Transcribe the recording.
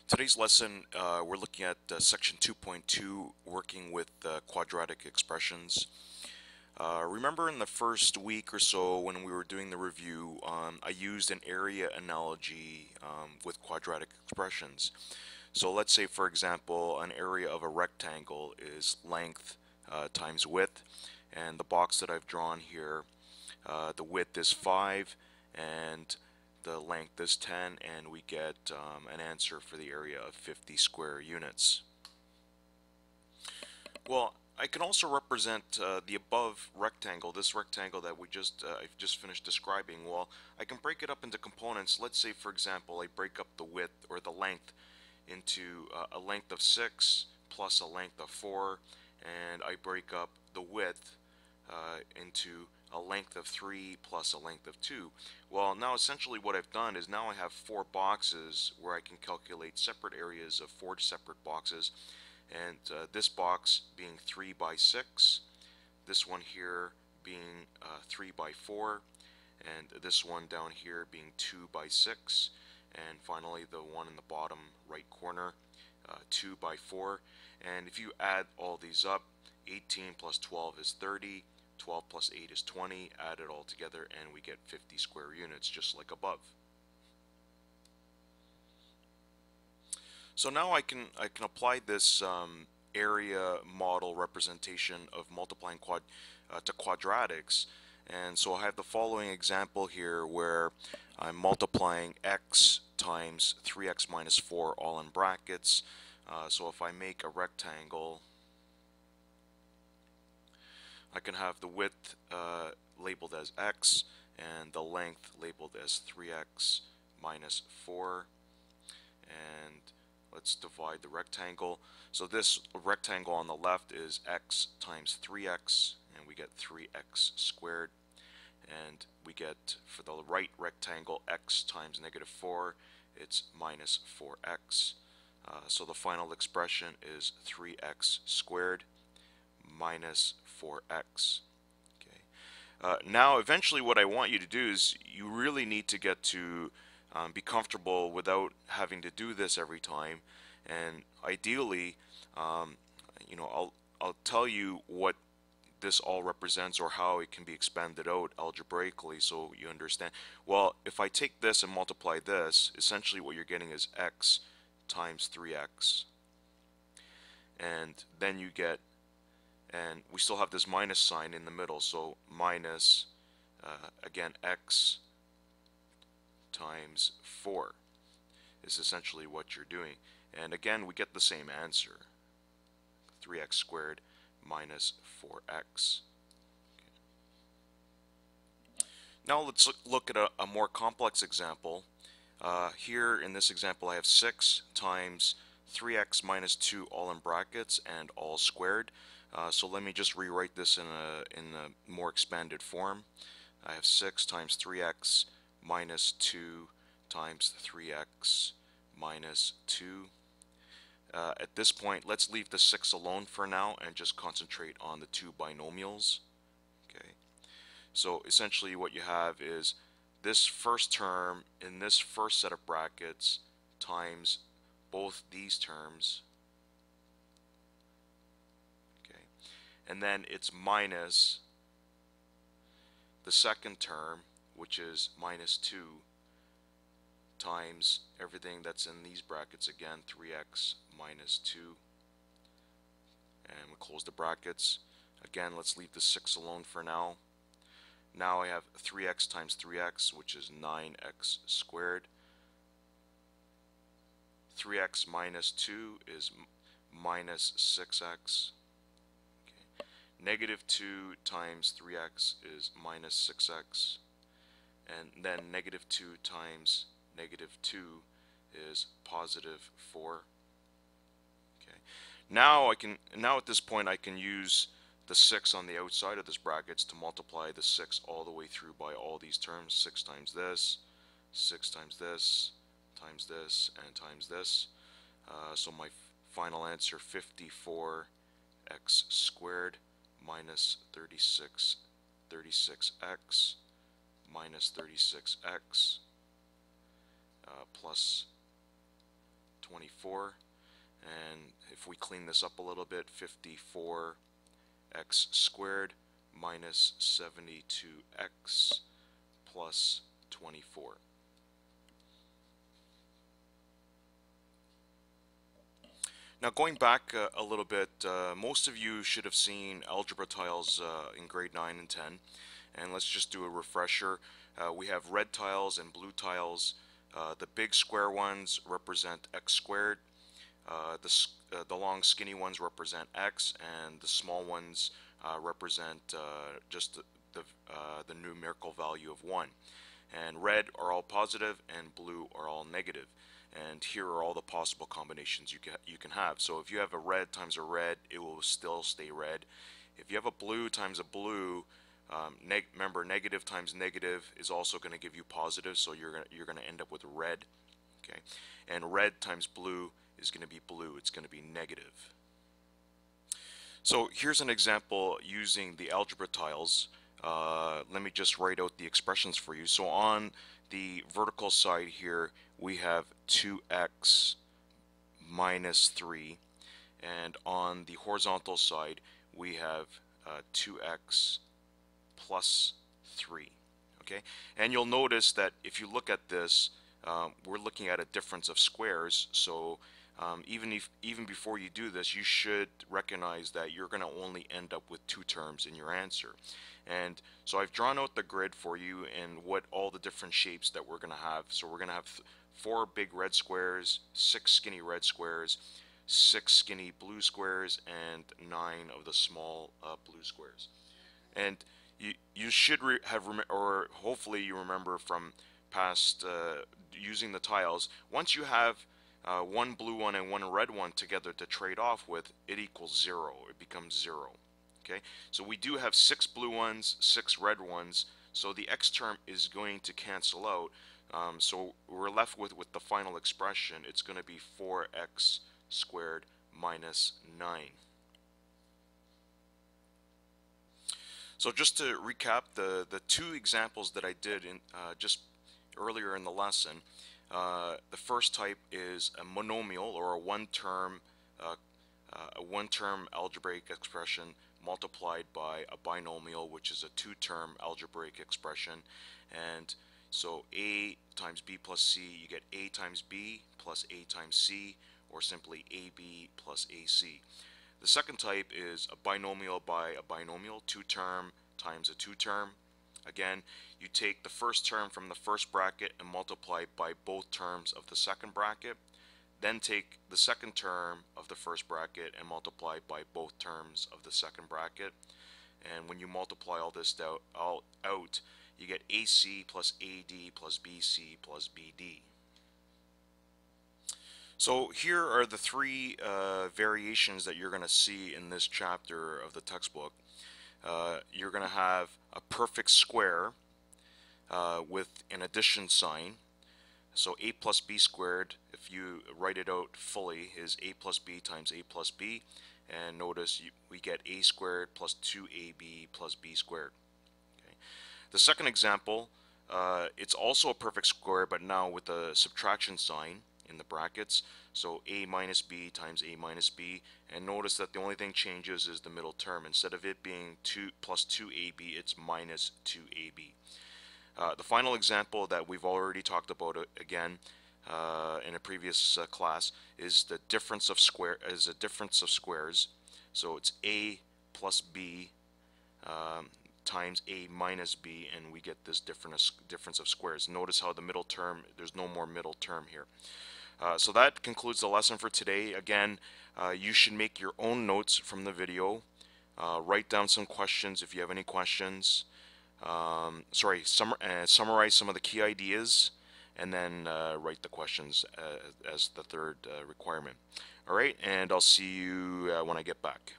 Today's lesson, we're looking at section 2.2, working with quadratic expressions. Remember in the first week or so when we were doing the review, I used an area analogy with quadratic expressions. So let's say, for example, an area of a rectangle is length times width, and the box that I've drawn here, the width is 5, and the length is 10, and we get an answer for the area of 50 square units. Well, I can also represent the above rectangle, this rectangle that I've just finished describing. Well, I can break it up into components. Let's say, for example, I break up the width or the length into a length of 6 plus a length of 4, and I break up the width into a length of 3 plus a length of 2. Well, now essentially what I've done is now I have 4 boxes where I can calculate separate areas of 4 separate boxes, and this box being 3 by 6, this one here being 3 by 4, and this one down here being 2 by 6, and finally the one in the bottom right corner, 2 by 4. And if you add all these up, 18 plus 12 is 30, 12 plus 8 is 20, add it all together and we get 50 square units, just like above. So now I can apply this area model representation of multiplying to quadratics. And so I have the following example here where I'm multiplying x times 3x minus 4 all in brackets. So if I make a rectangle, I can have the width labeled as x and the length labeled as 3x minus 4, and let's divide the rectangle. So this rectangle on the left is x times 3x, and we get 3x squared, and we get for the right rectangle x times negative 4, it's minus 4x. So the final expression is 3x squared minus 4x. Okay. Now eventually what I want you to do is you really need to get to be comfortable without having to do this every time, and ideally I'll tell you what this all represents or how it can be expanded out algebraically so you understand. Well, if I take this and multiply this, essentially what you're getting is x times 3x, and then you get, and we still have this minus sign in the middle, so minus again x times 4 is essentially what you're doing, and again we get the same answer, 3x squared minus 4x. Okay. Now let's look at a more complex example. Here in this example I have 6 times 3x minus 2 all in brackets and all squared. So let me just rewrite this in a more expanded form. I have 6 times 3x minus 2 times 3x minus 2. At this point, let's leave the 6 alone for now and just concentrate on the 2 binomials. Okay. So essentially what you have is this first term in this first set of brackets times both these terms. Okay. And then it's minus the second term, which is minus 2, times everything that's in these brackets again, 3x minus 2, and we close the brackets. Again, let's leave the 6 alone for now. Now I have 3x times 3x, which is 9x squared. 3x minus 2 is minus 6x. Okay. Negative 2 times 3x is minus 6x. And then negative 2 times negative 2 is positive 4. Okay. Now at this point I can use the 6 on the outside of this brackets to multiply the 6 all the way through by all these terms. 6 times this, 6 times this, times this, and times this. So my final answer, 54x squared minus 36x minus 36x plus 24. And if we clean this up a little bit, 54x squared minus 72x plus 24. Now going back a little bit, most of you should have seen algebra tiles in grade 9 and 10. And let's just do a refresher. We have red tiles and blue tiles. The big square ones represent x squared. The long skinny ones represent x, and the small ones represent just the numerical value of 1. And red are all positive and blue are all negative. And here are all the possible combinations you can have. So if you have a red times a red, it will still stay red. If you have a blue times a blue, remember, negative times negative is also going to give you positive, so you're going to end up with red. Okay, and red times blue is going to be blue. It's going to be negative. So here's an example using the algebra tiles. Let me just write out the expressions for you. So on the vertical side here, we have 2x minus 3, and on the horizontal side, we have 2x plus 3. Okay, and you'll notice that if you look at this, we're looking at a difference of squares. So even before you do this, you should recognize that you're going to only end up with 2 terms in your answer. And so I've drawn out the grid for you and what all the different shapes that we're going to have. So we're going to have 4 big red squares, 6 skinny red squares, 6 skinny blue squares, and 9 of the small blue squares. And you should or hopefully you remember from past using the tiles, once you have one blue one and one red one together to trade off with, it equals 0. It becomes 0. Okay, so we do have 6 blue ones, 6 red ones, so the x term is going to cancel out. So we're left with the final expression. It's going to be 4x squared minus 9. So just to recap the 2 examples that I did in just earlier in the lesson, the first type is a monomial, or a one-term algebraic expression multiplied by a binomial, which is a 2-term algebraic expression. And so a times b plus c, you get a times b plus a times c, or simply ab plus ac. The second type is a binomial by a binomial, 2-term times a 2-term. Again, you take the first term from the first bracket and multiply by both terms of the second bracket. Then take the second term of the first bracket and multiply by both terms of the second bracket. And when you multiply all this out, you get AC plus AD plus BC plus BD. So here are the 3 variations that you're going to see in this chapter of the textbook. You're going to have a perfect square with an addition sign. So a plus b squared, if you write it out fully, is a plus b times a plus b. And notice we get a squared plus 2ab plus b squared. Okay. The second example, it's also a perfect square, but now with a subtraction sign in the brackets. So a minus b times a minus b. And notice that the only thing changes is the middle term. Instead of it being 2 plus 2ab, it's minus 2ab. The final example that we've already talked about again in a previous class is the difference of squares. So it's a plus b times a minus b, and we get this difference of squares. Notice how the middle term, there's no more middle term here. So that concludes the lesson for today. Again, you should make your own notes from the video. Write down some questions if you have any questions. Summarize some of the key ideas, and then write the questions as the third requirement. Alright, and I'll see you when I get back.